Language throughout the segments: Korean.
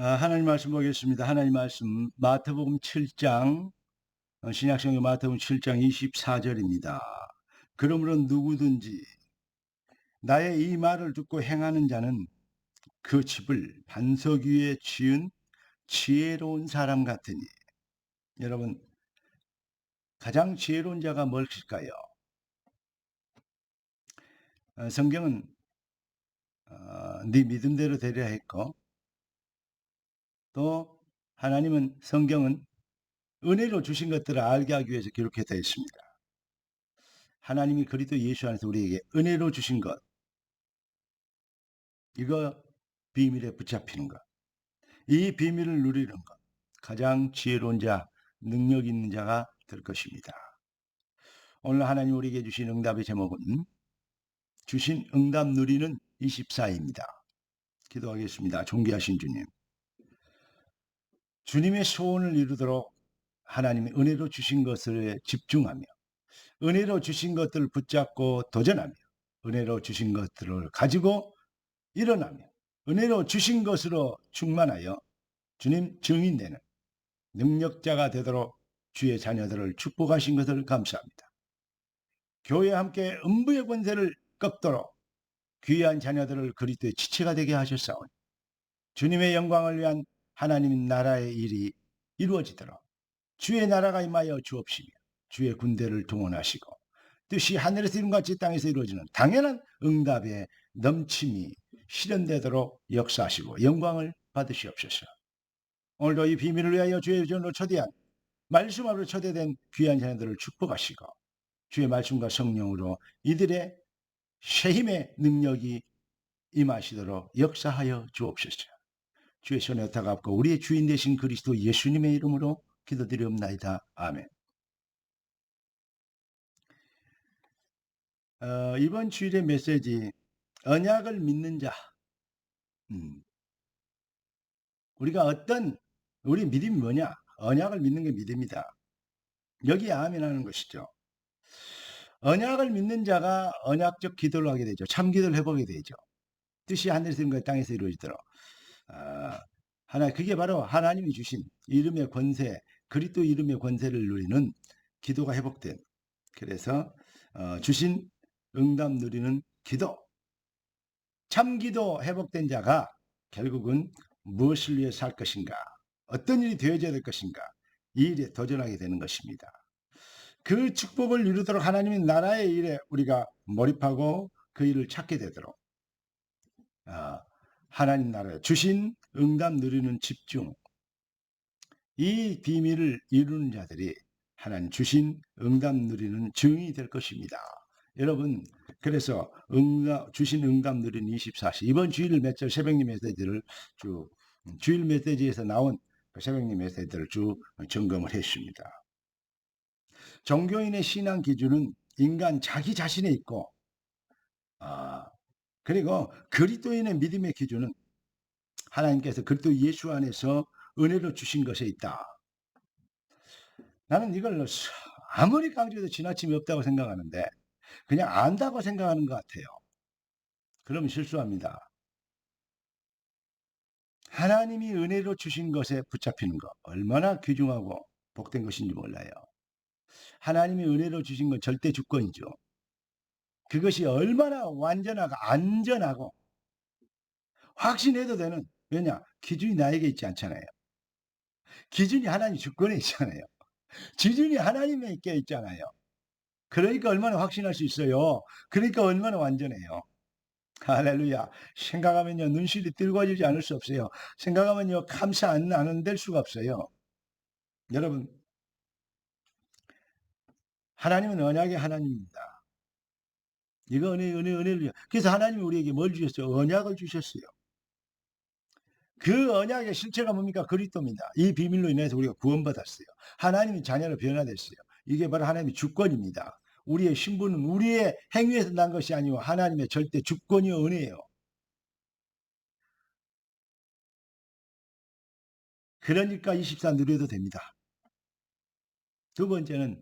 하나님 말씀 보겠습니다. 하나님 말씀 마태복음 7장 신약성경 마태복음 7장 24절입니다. 그러므로 누구든지 나의 이 말을 듣고 행하는 자는 그 집을 반석 위에 지은 지혜로운 사람 같으니. 여러분, 가장 지혜로운 자가 뭘까요? 성경은 네 믿음대로 되려 했고, 또 하나님은 성경은 은혜로 주신 것들을 알게 하기 위해서 기록했다 했습니다. 하나님이 그리스도 예수 안에서 우리에게 은혜로 주신 것, 이거 비밀에 붙잡히는 것, 이 비밀을 누리는 것, 가장 지혜로운 자, 능력 있는 자가 될 것입니다. 오늘 하나님 우리에게 주신 응답의 제목은 주신 응답 누리는 24입니다. 기도하겠습니다. 존귀하신 주님, 주님의 소원을 이루도록 하나님의 은혜로 주신 것에 집중하며 은혜로 주신 것들을 붙잡고 도전하며 은혜로 주신 것들을 가지고 일어나며 은혜로 주신 것으로 충만하여 주님 증인되는 능력자가 되도록 주의 자녀들을 축복하신 것을 감사합니다. 교회와 함께 음부의 권세를 꺾도록 귀한 자녀들을 그리스도의 지체가 되게 하셨사오니 주님의 영광을 위한 하나님 나라의 일이 이루어지도록 주의 나라가 임하여 주옵시며 주의 군대를 동원하시고 뜻이 하늘에서 이룬 같이 땅에서 이루어지는 당연한 응답의 넘침이 실현되도록 역사하시고 영광을 받으시옵소서. 오늘도 이 비밀을 위하여 주의 전으로 초대한 말씀 앞으로 초대된 귀한 자녀들을 축복하시고 주의 말씀과 성령으로 이들의 새 힘의 능력이 임하시도록 역사하여 주옵소서. 주의 손에 다갑고 우리의 주인 되신 그리스도 예수님의 이름으로 기도드리옵나이다. 아멘. 이번 주일의 메시지, 언약을 믿는 자. 우리 믿음이 뭐냐? 언약을 믿는 게 믿음이다. 여기에 아멘하는 것이죠. 언약을 믿는 자가 언약적 기도를 하게 되죠. 참 기도를 해보게 되죠. 뜻이 하늘에서 이룬 땅에서 이루어지도록. 그게 바로 하나님이 주신 이름의 권세, 그리스도 이름의 권세를 누리는 기도가 회복된. 그래서 주신 응답 누리는 기도. 참 기도 회복된 자가 결국은 무엇을 위해 살 것인가? 어떤 일이 되어져야 될 것인가? 이 일에 도전하게 되는 것입니다. 그 축복을 이루도록 하나님의 나라의 일에 우리가 몰입하고 그 일을 찾게 되도록 하나님 나라에 주신 응답 누리는 집중, 이 비밀을 이루는 자들이 하나님 주신 응답 누리는 증인이 될 것입니다. 여러분, 그래서 주신 응답 누리는 24시, 이번 주일 메시지 새벽님 메시지를 주일 메시지에서 나온 새벽님 메시지를 쭉 점검을 했습니다. 종교인의 신앙 기준은 인간 자기 자신에 있고, 그리고 그리스도인의 믿음의 기준은 하나님께서 그리스도 예수 안에서 은혜로 주신 것에 있다. 나는 이걸 아무리 강조해도 지나침이 없다고 생각하는데 그냥 안다고 생각하는 것 같아요. 그러면 실수합니다. 하나님이 은혜로 주신 것에 붙잡히는 것, 얼마나 귀중하고 복된 것인지 몰라요. 하나님이 은혜로 주신 건 절대 주권이죠. 그것이 얼마나 완전하고 안전하고 확신해도 되는, 왜냐? 기준이 나에게 있지 않잖아요. 기준이 하나님 주권에 있잖아요. 기준이 하나님에게 있잖아요. 그러니까 얼마나 확신할 수 있어요. 그러니까 얼마나 완전해요. 할렐루야. 생각하면요, 눈시리 뜨거워지지 않을 수 없어요. 생각하면요, 감사 안 될 수가 없어요. 여러분, 하나님은 언약의 하나님입니다. 이거 은혜를. 그래서 하나님이 우리에게 뭘 주셨어요? 언약을 주셨어요. 그 언약의 실체가 뭡니까? 그리스도입니다. 이 비밀로 인해서 우리가 구원받았어요. 하나님이 자녀로 변화됐어요. 이게 바로 하나님의 주권입니다. 우리의 신분은 우리의 행위에서 난 것이 아니고 하나님의 절대 주권이요 은혜예요. 그러니까 24 누려도 됩니다. 두 번째는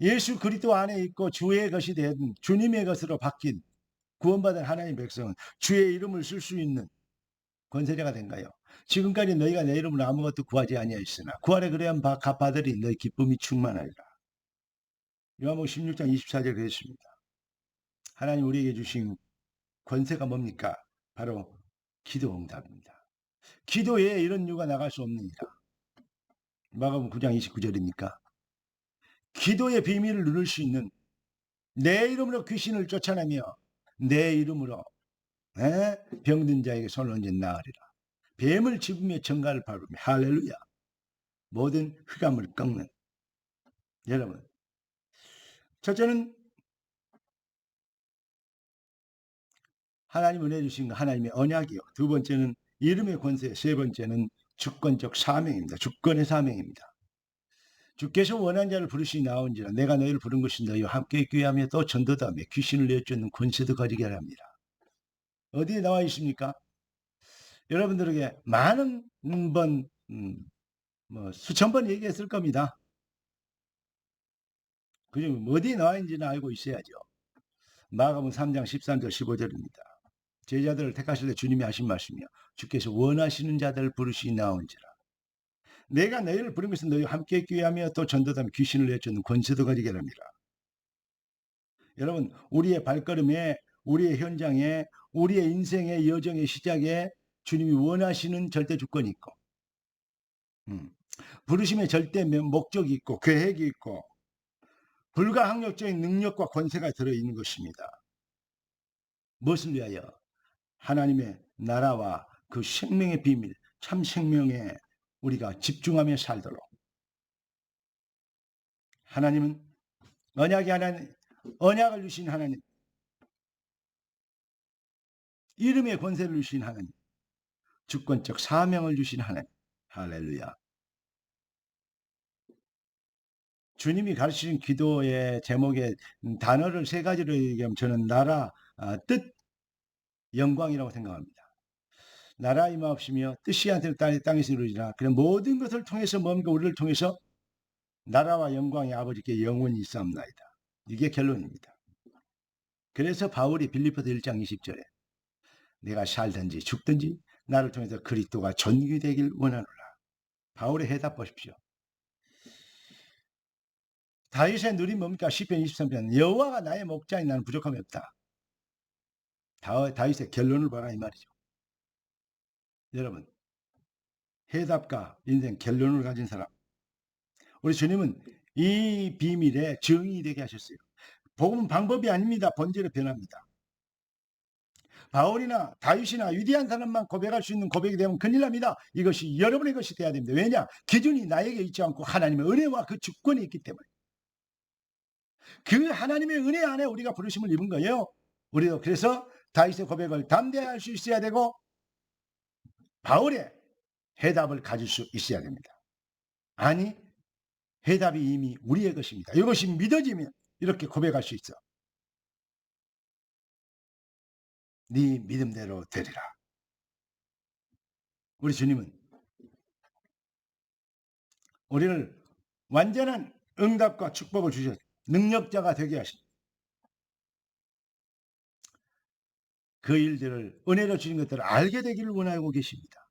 예수 그리스도 안에 있고 주의 것이 된 주님의 것으로 바뀐 구원받은 하나님의 백성은 주의 이름을 쓸 수 있는 권세자가 된 거요. 지금까지 너희가 내 이름으로 아무것도 구하지 아니하였으나 구하라 그래야 갚아들이 너희 기쁨이 충만하리라. 요한복음 16장 24절 그랬습니다. 하나님 우리에게 주신 권세가 뭡니까? 바로 기도 응답입니다. 기도에 이런 이유가 나갈 수 없느니라. 마가복음 9장 29절입니까? 기도의 비밀을 누릴 수 있는 내 이름으로 귀신을 쫓아내며 내 이름으로 병든 자에게 손을 얹어 나으리라. 뱀을 집으며 정갈을 밟으며 할렐루야. 모든 흑암을 꺾는. 여러분, 첫째는 하나님 은혜 주신 하나님의 언약이요. 두 번째는 이름의 권세. 세 번째는 주권적 사명입니다. 주권의 사명입니다. 주께서 원한 자를 부르시니 나온지라 내가 너희를 부른 것이 너희와 함께 있게 하며 또 전도다며 귀신을 내쫓는 권세도 가지게 합니다. 어디에 나와 있습니까? 여러분들에게 많은 번, 수천 번 얘기했을 겁니다. 그중 어디에 나와 있는지는 알고 있어야죠. 마가복음 3장 13절 15절입니다. 제자들을 택하실 때 주님이 하신 말씀이요. 주께서 원하시는 자들을 부르시니 나온지라. 내가 너희를 부른 것은 너희와 함께 있기 위하며 또 전도다며 귀신을 내쫓는 권세도 가지게 합니다. 여러분, 우리의 발걸음에, 우리의 현장에, 우리의 인생의 여정의 시작에 주님이 원하시는 절대 주권이 있고 부르심의 절대 목적이 있고 계획이 있고 불가항력적인 능력과 권세가 들어있는 것입니다. 무엇을 위하여? 하나님의 나라와 그 생명의 비밀, 참 생명에 우리가 집중하며 살도록. 하나님은 언약의 하나님, 언약을 주신 하나님, 이름의 권세를 주신 하나님, 주권적 사명을 주신 하나님. 할렐루야. 주님이 가르치신 기도의 제목의 단어를 세 가지로 얘기하면 저는 나라, 뜻, 영광이라고 생각합니다. 나라 임하옵시며 뜻이 하늘의 땅에서 이루어지나 그런 모든 것을 통해서 뭔가 우리를 통해서 나라와 영광이 아버지께 영원히 있사옵나이다. 이게 결론입니다. 그래서 바울이 빌립보서 1장 20절에 내가 살든지 죽든지 나를 통해서 그리스도가 존귀되길 원하노라. 바울의 해답 보십시오. 다윗의 누림 뭡니까? 시편 23편 여호와가 나의 목자니 나는 부족함이 없다. 다윗의 결론을 봐라 이 말이죠. 여러분, 해답과 인생 결론을 가진 사람, 우리 주님은 이 비밀에 증인이 되게 하셨어요. 복음은 방법이 아닙니다. 본질의 변화입니다. 바울이나 다윗이나 위대한 사람만 고백할 수 있는 고백이 되면 큰일 납니다. 이것이 여러분의 것이 돼야 됩니다. 왜냐? 기준이 나에게 있지 않고 하나님의 은혜와 그 주권이 있기 때문에. 그 하나님의 은혜 안에 우리가 부르심을 입은 거예요. 우리도 그래서 다윗의 고백을 담대할 수 있어야 되고 바울의 해답을 가질 수 있어야 됩니다. 아니, 해답이 이미 우리의 것입니다. 이것이 믿어지면 이렇게 고백할 수 있어. 네 믿음대로 되리라. 우리 주님은 우리를 완전한 응답과 축복을 주셔서 능력자가 되게 하신 그 일들을 은혜로 주신 것들을 알게 되기를 원하고 계십니다.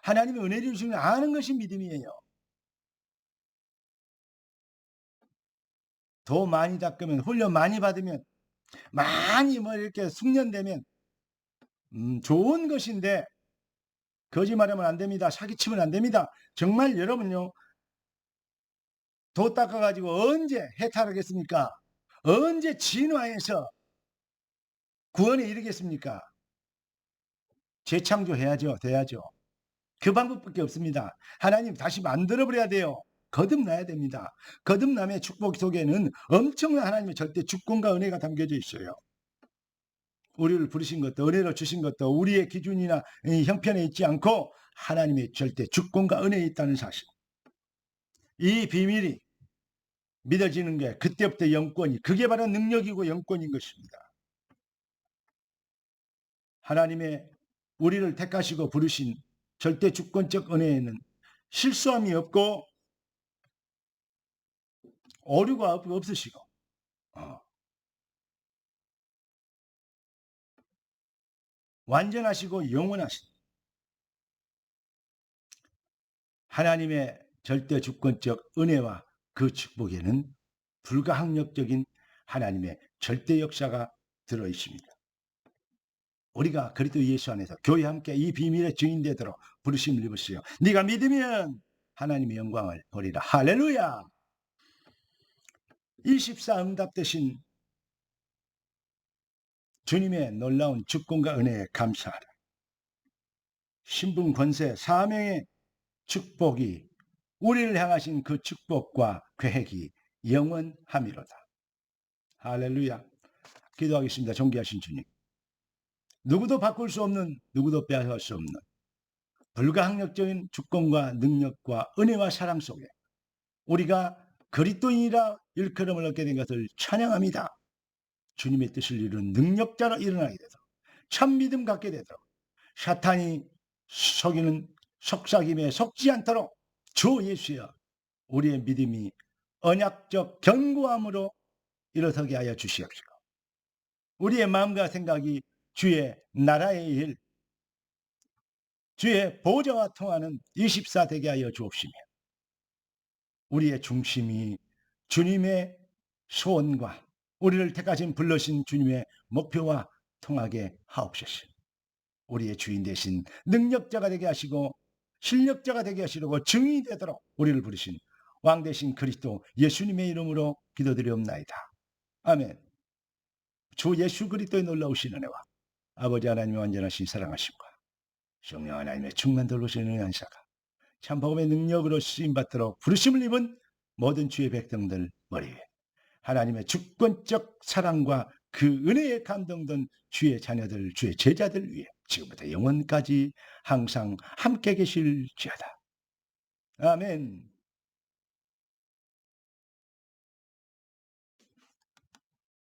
하나님의 은혜를 주시는 걸 아는 것이 믿음이에요. 더 많이 닦으면 훈련 많이 받으면 많이 이렇게 숙련되면 좋은 것인데 거짓말하면 안 됩니다. 사기치면 안 됩니다. 정말 여러분요. 도 닦아가지고 언제 해탈하겠습니까? 언제 진화해서 구원에 이르겠습니까? 재창조해야죠. 돼야죠. 그 방법밖에 없습니다. 하나님 다시 만들어버려야 돼요. 거듭나야 됩니다. 거듭남의 축복 속에는 엄청난 하나님의 절대 주권과 은혜가 담겨져 있어요. 우리를 부르신 것도 은혜로 주신 것도 우리의 기준이나 형편에 있지 않고 하나님의 절대 주권과 은혜에 있다는 사실. 이 비밀이 믿어지는 게 그때부터 영권이, 그게 바로 능력이고 영권인 것입니다. 하나님의 우리를 택하시고 부르신 절대 주권적 은혜에는 실수함이 없고 오류가 없으시고 완전하시고 영원하신 하나님의 절대 주권적 은혜와 그 축복에는 불가항력적인 하나님의 절대 역사가 들어 있습니다. 우리가 그리스도 예수 안에서 교회 함께 이 비밀의 증인되도록 부르심을 입으시오. 네가 믿으면 하나님의 영광을 보리라. 할렐루야. 24 응답되신 주님의 놀라운 주권과 은혜에 감사하라. 신분 권세 사명의 축복이 우리를 향하신 그 축복과 계획이 영원함이로다. 할렐루야. 기도하겠습니다. 존귀하신 주님, 누구도 바꿀 수 없는, 누구도 빼앗을 수 없는 불가항력적인 주권과 능력과 은혜와 사랑 속에 우리가 그리스도인이라 일컬음을 얻게 된 것을 찬양합니다. 주님의 뜻을 이루는 능력자로 일어나게 되도록, 참 믿음 갖게 되도록, 사탄이 속이는 속삭임에 속지 않도록 주 예수여 우리의 믿음이 언약적 견고함으로 일어서게 하여 주시옵시고, 우리의 마음과 생각이 주의 나라의 일, 주의 보좌와 통하는 24 되게 하여 주옵시며, 우리의 중심이 주님의 소원과 우리를 택하신 불러신 주님의 목표와 통하게 하옵소서. 우리의 주인 되신 능력자가 되게 하시고 실력자가 되게 하시려고 증인이 되도록 우리를 부르신 왕 되신 그리스도 예수님의 이름으로 기도드리옵나이다. 아멘. 주 예수 그리스도의 놀라우신 은혜와 아버지 하나님의 완전하신 사랑하심과 성령 하나님의 충만 돌보시는 은혜 안사가 참 복음의 능력으로 쓰임받도록 부르심을 입은 모든 주의 백성들 머리 위에 하나님의 주권적 사랑과 그 은혜에 감동된 주의 자녀들, 주의 제자들 위해 지금부터 영원까지 항상 함께 계실지어다. 아멘.